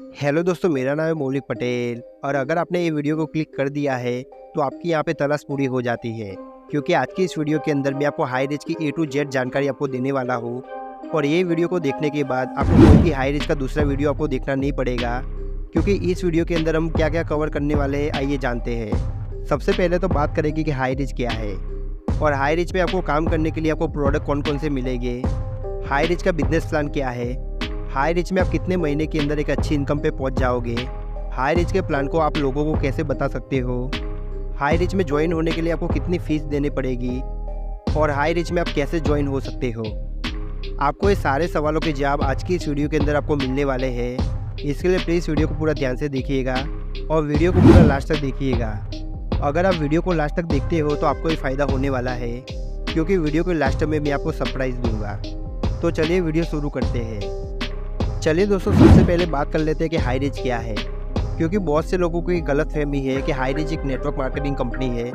Hello दोस्तों, मेरा नाम है मौलिक पटेल। और अगर आपने ये वीडियो को क्लिक कर दिया है तो आपकी यहाँ पे तलाश पूरी हो जाती है, क्योंकि आज की इस वीडियो के अंदर मैं आपको हाई रेंज की A to Z जानकारी आपको देने वाला हूँ। और ये वीडियो को देखने के बाद आपको कोई भी हाई रेंज का दूसरा वीडियो आपको देखना नहीं पड़ेगा, क्योंकि इस वीडियो के अंदर हम क्या क्या कवर करने वाले हैं आइए जानते हैं। सबसे पहले तो बात करेंगे कि हाई रेंज क्या है, और हाई रेंज में आपको काम करने के लिए आपको प्रोडक्ट कौन कौन से मिलेंगे, हाई रेंज का बिजनेस प्लान क्या है, हाई रिच में आप कितने महीने के अंदर एक अच्छी इनकम पे पहुंच जाओगे, हाई रिच के प्लान को आप लोगों को कैसे बता सकते हो, हाई रिच में ज्वाइन होने के लिए आपको कितनी फीस देनी पड़ेगी, और हाई रिच में आप कैसे ज्वाइन हो सकते हो। आपको ये सारे सवालों के जवाब आज की इस वीडियो के अंदर आपको मिलने वाले हैं। इसके लिए प्लीज़ वीडियो को पूरा ध्यान से देखिएगा और वीडियो को पूरा लास्ट तक देखिएगा। अगर आप वीडियो को लास्ट तक देखते हो तो आपको ये फ़ायदा होने वाला है, क्योंकि वीडियो के लास्ट में मैं आपको सरप्राइज़ दूंगा। तो चलिए वीडियो शुरू करते हैं। चलिए दोस्तों, सबसे पहले बात कर लेते हैं कि हाई रेंज क्या है, क्योंकि बहुत से लोगों को ये गलतफहमी है कि हाई रेंज एक नेटवर्क मार्केटिंग कंपनी है।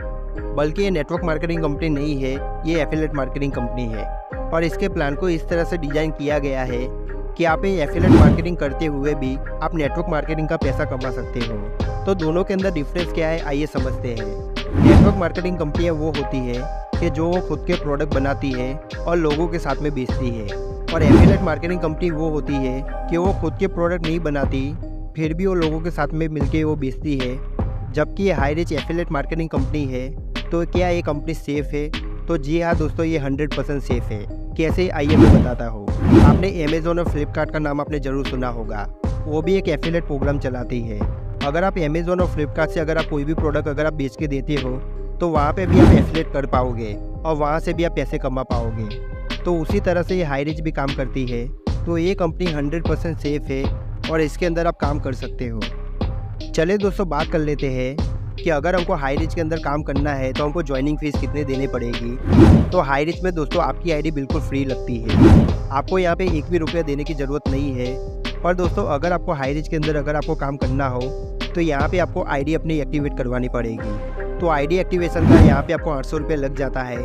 बल्कि ये नेटवर्क मार्केटिंग कंपनी नहीं है, ये एफिलिएट मार्केटिंग कंपनी है। और इसके प्लान को इस तरह से डिज़ाइन किया गया है कि आप ये एफिलिएट मार्केटिंग करते हुए भी आप नेटवर्क मार्केटिंग का पैसा कमा सकते हो। तो दोनों के अंदर डिफरेंस क्या है आइए समझते हैं। नेटवर्क मार्केटिंग कंपनियाँ वो होती है कि जो वो खुद के प्रोडक्ट बनाती है और लोगों के साथ में बेचती है, और एफिलिएट मार्केटिंग कंपनी वो होती है कि वो खुद के प्रोडक्ट नहीं बनाती, फिर भी वो लोगों के साथ में मिलके वो बेचती है। जबकि ये high range affiliate marketing company है। तो क्या ये कंपनी सेफ़ है? तो जी हाँ दोस्तों, ये 100% सेफ़ है। कैसे आइए मैं बताता हूँ। आपने अमेज़ॉन और फ्लिपकार्ट का नाम आपने ज़रूर सुना होगा, वो भी एक एफिलिएट प्रोग्राम चलाती है। अगर आप अमेज़ॉन और फ्लिपकार्ट से अगर आप कोई भी प्रोडक्ट अगर आप बेच के देते हो तो वहाँ पर भी आप एफिलिएट कर पाओगे और वहाँ से भी आप पैसे कमा पाओगे। तो उसी तरह से ये हाई रेंज भी काम करती है। तो ये कंपनी 100% सेफ़ है और इसके अंदर आप काम कर सकते हो। चलिए दोस्तों, बात कर लेते हैं कि अगर हमको हाई रेंज के अंदर काम करना है तो हमको ज्वाइनिंग फ़ीस कितने देनी पड़ेगी। तो हाई रेंज में दोस्तों आपकी आईडी बिल्कुल फ्री लगती है, आपको यहाँ पे एक भी रुपया देने की ज़रूरत नहीं है। पर दोस्तों, अगर आपको हाई रेंज के अंदर अगर आपको काम करना हो तो यहाँ पर आपको आईडी अपनी एक्टिवेट करवानी पड़ेगी। तो आईडी एक्टिवेशन का यहाँ पर आपको 800 रुपये लग जाता है,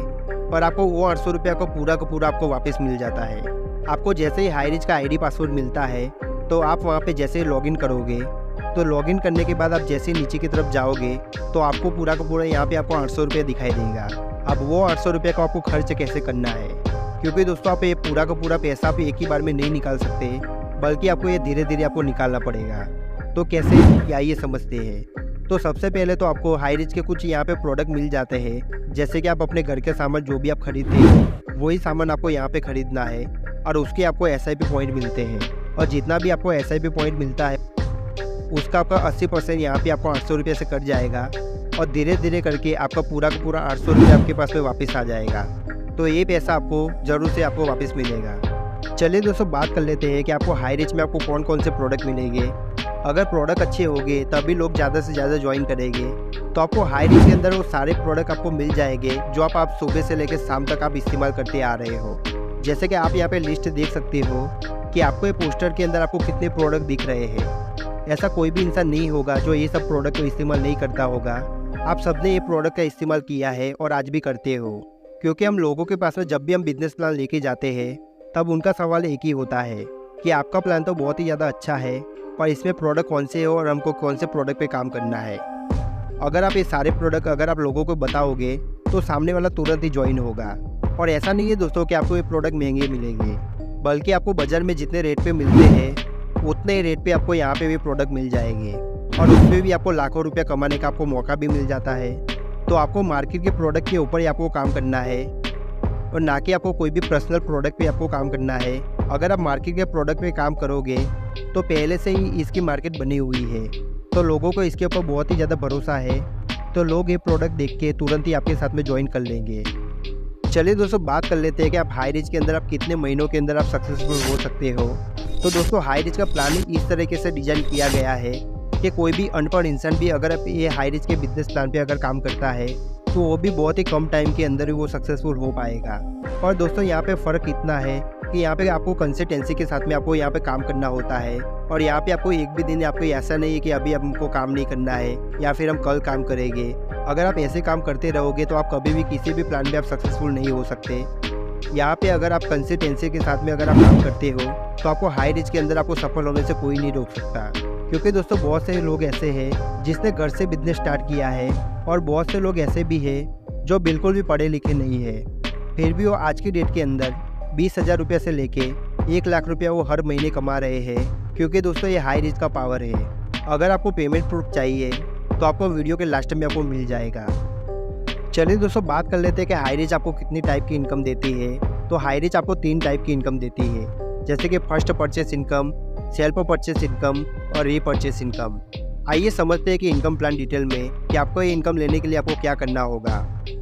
पर आपको वो 800 रुपया को पूरा आपको वापस मिल जाता है। आपको जैसे ही हाई रेंज का आईडी पासवर्ड मिलता है तो आप वहाँ पे जैसे ही लॉगिन करोगे, तो लॉगिन करने के बाद आप जैसे नीचे की तरफ जाओगे तो आपको पूरा का पूरा यहाँ पे आपको 800 रुपये दिखाई देगा। अब वो 800 रुपये का आपको खर्च कैसे करना है, क्योंकि दोस्तों आप ये पूरा का पूरा पैसा आप एक ही बार में नहीं निकाल सकते, बल्कि आपको ये धीरे धीरे आपको निकालना पड़ेगा। तो कैसे आइए समझते हैं। तो सबसे पहले तो आपको हाई रेंज के कुछ यहाँ पे प्रोडक्ट मिल जाते हैं, जैसे कि आप अपने घर के सामान जो भी आप खरीदते हो वही सामान आपको यहाँ पे खरीदना है, और उसके आपको SIP पॉइंट मिलते हैं। और जितना भी आपको SIP पॉइंट मिलता है उसका आपका 80% यहाँ पे आपको 800 रुपये से कट जाएगा, और धीरे धीरे करके आपका पूरा का पूरा 800 रुपये आपके पास में वापस आ जाएगा। तो ये पैसा आपको ज़रूर से आपको वापस मिलेगा। चलिए दोस्तों, बात कर लेते हैं कि आपको हाई रेंज में आपको कौन कौन से प्रोडक्ट मिलेंगे। अगर प्रोडक्ट अच्छे होंगे तभी लोग ज़्यादा से ज़्यादा ज्वाइन करेंगे। तो आपको हाई रेंज के अंदर वो सारे प्रोडक्ट आपको मिल जाएंगे जो आप सुबह से लेकर शाम तक आप इस्तेमाल करते आ रहे हो। जैसे कि आप यहाँ पे लिस्ट देख सकते हो कि आपको ये पोस्टर के अंदर आपको कितने प्रोडक्ट दिख रहे हैं। ऐसा कोई भी इंसान नहीं होगा जो ये सब प्रोडक्ट को इस्तेमाल नहीं करता होगा। आप सबने ये प्रोडक्ट का इस्तेमाल किया है और आज भी करते हो, क्योंकि हम लोगों के पास में जब भी हम बिजनेस प्लान लेके जाते हैं तब उनका सवाल एक ही होता है कि आपका प्लान तो बहुत ही ज़्यादा अच्छा है, और इसमें प्रोडक्ट कौन से हो और हमको कौन से प्रोडक्ट पे काम करना है। अगर आप ये सारे प्रोडक्ट अगर आप लोगों को बताओगे तो सामने वाला तुरंत ही ज्वाइन होगा। और ऐसा नहीं है दोस्तों कि आपको ये प्रोडक्ट महंगे मिलेंगे, बल्कि आपको बाज़ार में जितने रेट पे मिलते हैं उतने ही रेट पे आपको यहाँ पे भी प्रोडक्ट मिल जाएंगे, और उसमें भी आपको लाखों रुपया कमाने का आपको मौका भी मिल जाता है। तो आपको मार्केट के प्रोडक्ट के ऊपर ही आपको काम करना है, और ना कि आपको कोई भी पर्सनल प्रोडक्ट पे आपको काम करना है। अगर आप मार्केट के प्रोडक्ट पे काम करोगे तो पहले से ही इसकी मार्केट बनी हुई है, तो लोगों को इसके ऊपर बहुत ही ज़्यादा भरोसा है, तो लोग ये प्रोडक्ट देख के तुरंत ही आपके साथ में ज्वाइन कर लेंगे। चलिए दोस्तों, बात कर लेते हैं कि आप हाई रेंज के अंदर आप कितने महीनों के अंदर आप सक्सेसफुल हो सकते हो। तो दोस्तों, हाई रेंज का प्लानिंग इस तरीके से डिज़ाइन किया गया है कि कोई भी अनपढ़ इंसान भी अगर आप ये हाई रेंज के बिजनेस प्लान पे अगर काम करता है तो वो भी बहुत ही कम टाइम के अंदर ही वो सक्सेसफुल हो पाएगा। और दोस्तों, यहाँ पे फ़र्क इतना है कि यहाँ पे आपको कंसिस्टेंसी के साथ में आपको यहाँ पे काम करना होता है, और यहाँ पे आपको एक भी दिन आपको ऐसा नहीं है कि अभी हमको काम नहीं करना है या फिर हम कल काम करेंगे। अगर आप ऐसे काम करते रहोगे तो आप कभी भी किसी भी प्लान में आप सक्सेसफुल नहीं हो सकते। यहाँ पे अगर आप कंसिस्टेंसी के साथ में अगर आप काम करते हो तो आपको हाई रिस्क के अंदर आपको सफल होने से कोई नहीं रोक सकता। क्योंकि दोस्तों बहुत से लोग ऐसे हैं जिसने घर से बिजनेस स्टार्ट किया है और बहुत से लोग ऐसे भी हैं जो बिल्कुल भी पढ़े लिखे नहीं है, फिर भी वो आज की डेट के अंदर 20,000 रुपये से लेके 1 लाख रुपया वो हर महीने कमा रहे हैं। क्योंकि दोस्तों ये हाई रिस्क का पावर है। अगर आपको पेमेंट प्रूफ चाहिए तो आपको वीडियो के लास्ट में आपको मिल जाएगा। चलिए दोस्तों बात कर लेते हैं कि हाई रिच आपको कितनी टाइप की इनकम देती है। तो हाई रिच आपको 3 टाइप की इनकम देती है, जैसे कि first purchase income, self purchase income और रीपरचेस इनकम। आइए समझते हैं कि इनकम प्लान डिटेल में कि आपको ये इनकम लेने के लिए आपको क्या करना होगा।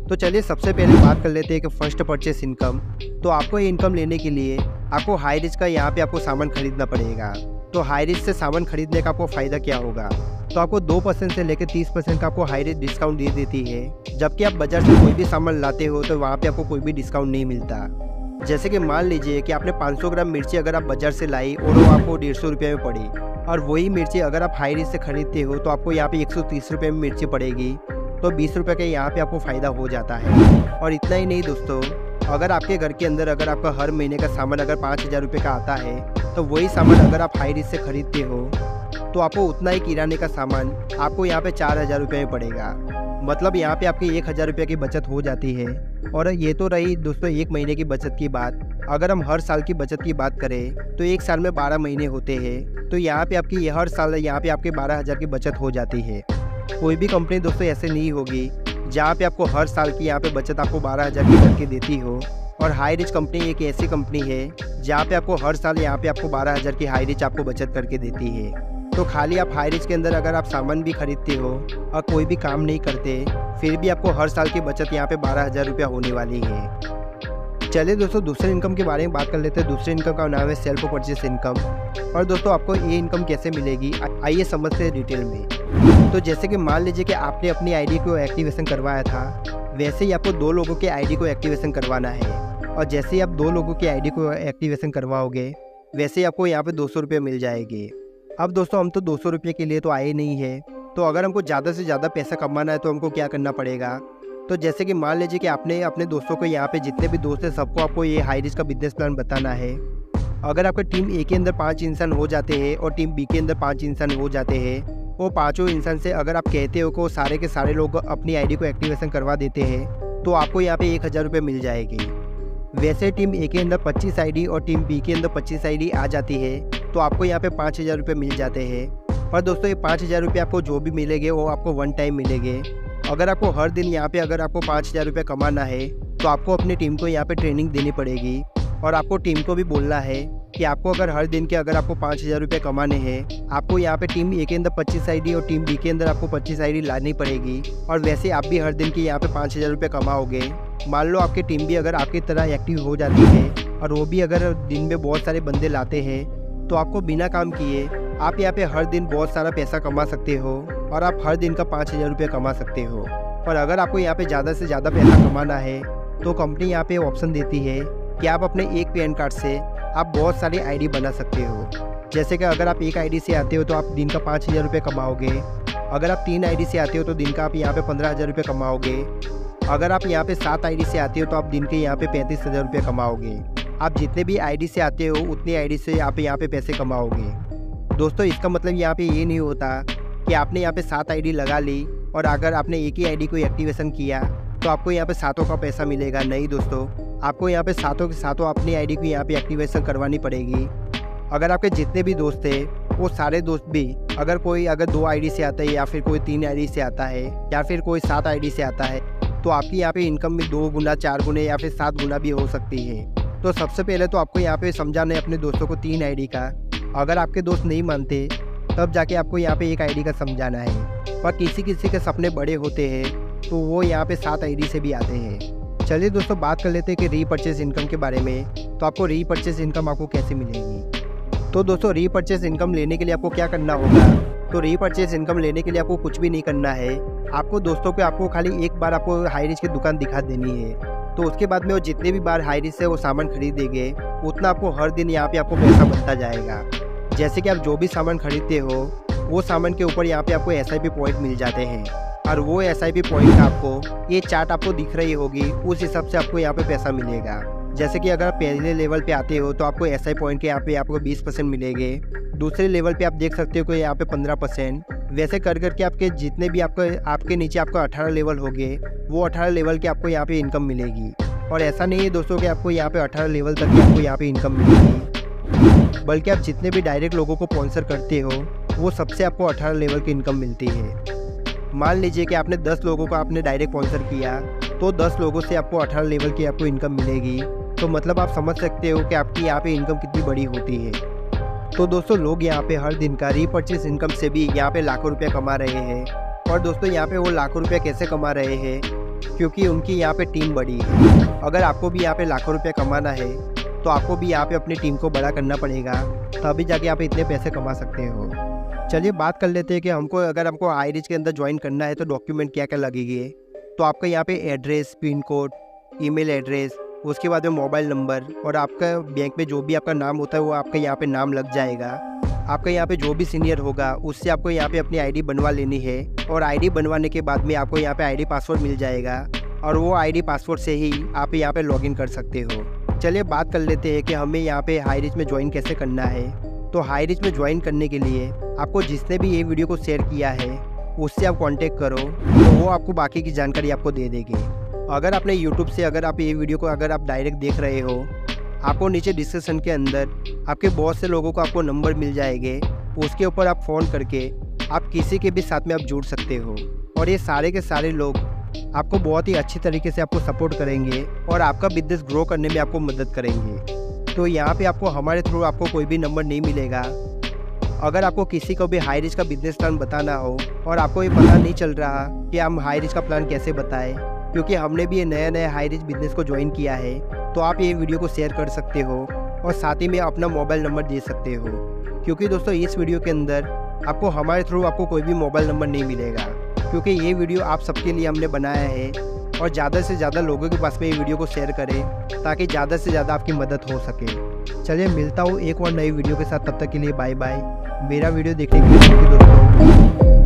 तो चलिए सबसे पहले बात कर लेते हैं कि फर्स्ट परचेस इनकम। तो आपको ये इनकम लेने के लिए आपको हाई रिच का यहाँ पे आपको सामान खरीदना पड़ेगा। तो हाई रिच से सामान खरीदने का आपको फ़ायदा क्या होगा, तो आपको 2% से लेकर 30% का आपको हाई रिच डिस्काउंट दे देती है। जबकि आप बाजार से कोई भी सामान लाते हो तो वहाँ पे आपको कोई भी डिस्काउंट नहीं मिलता। जैसे कि मान लीजिए कि आपने 500 ग्राम मिर्ची अगर आप बाजार से लाई और वो आपको 150 रुपये में पड़ी, और वही मिर्ची अगर आप हाई रिच से खरीदते हो तो आपको यहाँ पे 130 रुपये में मिर्ची पड़ेगी। तो 20 रुपये का यहाँ पे आपको फ़ायदा हो जाता है। और इतना ही नहीं दोस्तों, अगर आपके घर के अंदर अगर आपका हर महीने का सामान अगर 5,000 रुपये का आता है तो वही सामान अगर आप हाई रिच से खरीदते हो तो आपको उतना ही किराने का सामान आपको यहाँ पे 4,000 रुपये में पड़ेगा। मतलब यहाँ पे आपकी 1,000 रुपये की बचत हो जाती है। और ये तो रही दोस्तों 1 महीने की बचत की बात। अगर हम हर साल की बचत की बात करें तो 1 साल में 12 महीने होते हैं। तो यहाँ पे आपकी हर साल यहाँ पे आपके 12,000 की बचत हो जाती है। कोई भी कंपनी दोस्तों ऐसे नहीं होगी जहाँ पे आपको हर साल की यहाँ पे बचत आपको 12,000 की करके देती हो। और हाई रिच कंपनी एक ऐसी कंपनी है जहाँ पे आपको हर साल यहाँ पे आपको 12,000 की हाई रिच आपको बचत करके देती है। तो खाली आप हाई रिच के अंदर अगर आप सामान भी खरीदते हो और कोई भी काम नहीं करते, फिर भी आपको हर साल की बचत यहाँ पे 12,000 रुपया होने वाली है। चलिए दोस्तों दूसरे इनकम के बारे में बात कर लेते हैं। दूसरे इनकम का नाम है सेल्फ परचेस इनकम। और दोस्तों आपको ये इनकम कैसे मिलेगी, आइए समझते हैं डिटेल में। तो जैसे कि मान लीजिए कि आपने अपनी आईडी को एक्टिवेशन करवाया था, वैसे ही आपको 2 लोगों के आईडी को एक्टिवेशन करवाना है। और जैसे ही आप 2 लोगों की आईडी को एक्टिवेशन करवाओगे वैसे ही आपको यहाँ पे 200 रुपये मिल जाएंगे। अब दोस्तों हम तो 200 रुपये के लिए तो आए नहीं है, तो अगर हमको ज़्यादा से ज़्यादा पैसा कमाना है तो हमको क्या करना पड़ेगा। तो जैसे कि मान लीजिए कि आपने अपने दोस्तों को यहाँ पे जितने भी दोस्त हैं सबको आपको ये हाई रिच का बिजनेस प्लान बताना है। अगर आपके टीम ए के अंदर 5 इंसान हो जाते हैं और टीम बी के अंदर 5 इंसान हो जाते हैं, वो 5 इंसान से अगर आप कहते हो कि सारे के सारे लोग अपनी आईडी को एक्टिवेशन करवा देते हैं तो आपको यहाँ पे 1,000 रुपये मिल जाएगी। वैसे टीम ए के अंदर 25 आईडी और टीम बी के अंदर 25 आईडी आ जाती है तो आपको यहाँ पे 5,000 रुपये मिल जाते हैं। और दोस्तों ये 5,000 रुपये आपको जो भी मिलेंगे वो आपको वन टाइम मिलेंगे। अगर आपको हर दिन यहाँ पे अगर आपको 5,000 रुपये कमाना है तो आपको अपनी टीम को यहाँ पे ट्रेनिंग देनी पड़ेगी। और आपको टीम को भी बोलना है कि आपको अगर हर दिन के अगर आपको 5,000 रुपये कमाने हैं, आपको यहाँ पे टीम ए के अंदर 25 आईडी और टीम बी के अंदर आपको 25 आईडी लानी पड़ेगी। और वैसे आप भी हर दिन के यहाँ पे 5,000 रुपये कमाओगे। मान लो आपकी टीम भी अगर आपकी तरह एक्टिव हो जाती है और वो भी अगर दिन में बहुत सारे बंदे लाते हैं तो आपको बिना काम किए आप यहाँ पे हर दिन बहुत सारा पैसा कमा सकते हो और आप हर दिन का 5,000 रुपये कमा सकते हो। और अगर आपको यहाँ पे ज़्यादा से ज़्यादा पैसा कमाना है तो कंपनी यहाँ पे ऑप्शन देती है कि आप अपने एक पैन कार्ड से आप बहुत सारी आईडी बना सकते हो। जैसे कि अगर आप एक आईडी से आते हो तो आप दिन का 5,000 रुपये कमाओगे। अगर आप 3 आईडी से आते हो तो दिन का आप यहाँ पे 15,000 रुपये कमाओगे। अगर आप यहाँ पे 7 आईडी से आते हो तो आप दिन के यहाँ पे 35,000 रुपये कमाओगे। आप जितने भी आईडी से आते हो उतनी आईडी से आप यहाँ पे पैसे कमाओगे। दोस्तों इसका मतलब यहाँ पे ये नहीं होता कि आपने यहाँ पे 7 आईडी लगा ली और अगर आपने एक ही आईडी को एक्टिवेशन किया तो आपको यहाँ पे 7 का पैसा मिलेगा। नहीं दोस्तों, आपको यहाँ पे 7 के 7 अपनी आईडी को यहाँ पे एक्टिवेशन करवानी पड़ेगी। अगर आपके जितने भी दोस्त हैं वो सारे दोस्त भी अगर कोई 2 आईडी से आता है या फिर कोई 3 आईडी से आता है या फिर कोई 7 आईडी से आता है तो आपकी यहाँ पे इनकम में 2 गुना 4 गुने या फिर 7 गुना भी हो सकती है। तो सबसे पहले तो आपको यहाँ पे समझाना है अपने दोस्तों को 3 आईडी का। अगर आपके दोस्त नहीं मानते तब जाके आपको यहाँ पे 1 आईडी का समझाना है। और किसी किसी के सपने बड़े होते हैं तो वो यहाँ पे 7 आईडी से भी आते हैं। चलिए दोस्तों बात कर लेते हैं कि रीपरचेस इनकम के बारे में। तो आपको रीपरचेस इनकम आपको कैसे मिलेगी। तो दोस्तों रीपरचेस इनकम लेने के लिए आपको क्या करना होगा। तो रीपरचेस इनकम लेने के लिए आपको कुछ भी नहीं करना है। आपको दोस्तों को आपको खाली एक बार आपको हाई रिच की दुकान दिखा देनी है। तो उसके बाद में वो जितने भी बार हाई रिच से वो सामान खरीदेंगे उतना आपको हर दिन यहाँ पे आपको पैसा बनता जाएगा। जैसे कि आप जो भी सामान खरीदते हो वो सामान के ऊपर यहाँ पे आपको SIP पॉइंट मिल जाते हैं। और वो SIP पॉइंट आपको ये चार्ट आपको दिख रही होगी, उस हिसाब से आपको यहाँ पे पैसा मिलेगा। जैसे कि अगर आप पहले लेवल पे आते हो तो आपको SI पॉइंट के यहाँ पे आपको 20% मिलेंगे। दूसरे लेवल पे आप देख सकते हो कि यहाँ पे 15%। वैसे कर करके आपके जितने भी आपके नीचे आपको 18 लेवल हो गए, वो 18 लेवल के आपको यहाँ पे इनकम मिलेगी। और ऐसा नहीं है दोस्तों कि आपको यहाँ पे 18 लेवल तक की आपको यहाँ पे इनकम मिलेगी, बल्कि आप जितने भी डायरेक्ट लोगों को स्पॉन्सर करते हो वो सबसे आपको 18 लेवल की इनकम मिलती है। मान लीजिए कि आपने 10 लोगों को आपने डायरेक्ट स्पॉन्सर किया तो 10 लोगों से आपको 18 लेवल की आपको इनकम मिलेगी। तो मतलब आप समझ सकते हो कि आपकी यहाँ पे इनकम कितनी बड़ी होती है। तो दोस्तों लोग यहाँ पे हर दिन का रीपर्चेस इनकम से भी यहाँ पे लाखों रुपया कमा रहे हैं। और दोस्तों यहाँ पे वो लाखों रुपया कैसे कमा रहे हैं, क्योंकि उनकी यहाँ पे टीम बड़ी है। अगर आपको भी यहाँ पे लाखों रुपया कमाना है तो आपको भी यहाँ पे अपनी टीम को बड़ा करना पड़ेगा, तभी जाके आप इतने पैसे कमा सकते हो। चलिए बात कर लेते हैं कि अगर हमको हाईरिच के अंदर ज्वाइन करना है तो डॉक्यूमेंट क्या क्या लगेंगे। तो आपका यहाँ पे address, pin code, email address, उसके बाद में मोबाइल नंबर और आपका बैंक में जो भी आपका नाम होता है वो आपका यहाँ पे नाम लग जाएगा। आपका यहाँ पे जो भी सीनियर होगा उससे आपको यहाँ पे अपनी आईडी बनवा लेनी है। और आईडी बनवाने के बाद में आपको यहाँ पे आईडी पासवर्ड मिल जाएगा और वो आईडी पासवर्ड से ही आप यहाँ पे लॉगिन कर सकते हो। चलिए बात कर लेते हैं कि हमें यहाँ पे हाईरिच में ज्वाइन कैसे करना है। तो हाईरिच में ज्वाइन करने के लिए आपको जिसने भी ये वीडियो को शेयर किया है उससे आप कांटेक्ट करो, तो वो आपको बाकी की जानकारी आपको दे देंगे। अगर आपने यूट्यूब से अगर आप ये वीडियो को अगर आप डायरेक्ट देख रहे हो, आपको नीचे डिस्क्रिप्शन के अंदर आपके बहुत से लोगों को आपको नंबर मिल जाएंगे, उसके ऊपर आप फ़ोन करके आप किसी के भी साथ में आप जुड़ सकते हो। और ये सारे के सारे लोग आपको बहुत ही अच्छी तरीके से आपको सपोर्ट करेंगे और आपका बिजनेस ग्रो करने में आपको मदद करेंगे। तो यहाँ पे आपको हमारे थ्रू आपको कोई भी नंबर नहीं मिलेगा। अगर आपको किसी को भी हाईरिच का बिजनेस प्लान बताना हो और आपको ये पता नहीं चल रहा कि हम हाईरिच का प्लान कैसे बताएं, क्योंकि हमने भी ये नया हाईरिच बिजनेस को ज्वाइन किया है, तो आप ये वीडियो को शेयर कर सकते हो और साथ ही में अपना मोबाइल नंबर दे सकते हो। क्योंकि दोस्तों इस वीडियो के अंदर आपको हमारे थ्रू आपको कोई भी मोबाइल नंबर नहीं मिलेगा, क्योंकि ये वीडियो आप सबके लिए हमने बनाया है। और ज़्यादा से ज़्यादा लोगों के पास में ये वीडियो को शेयर करें ताकि ज़्यादा से ज़्यादा आपकी मदद हो सके। चलिए मिलता हूँ एक और नई वीडियो के साथ, तब तक के लिए बाय बाय। मेरा वीडियो देखने के लिए दोस्तों।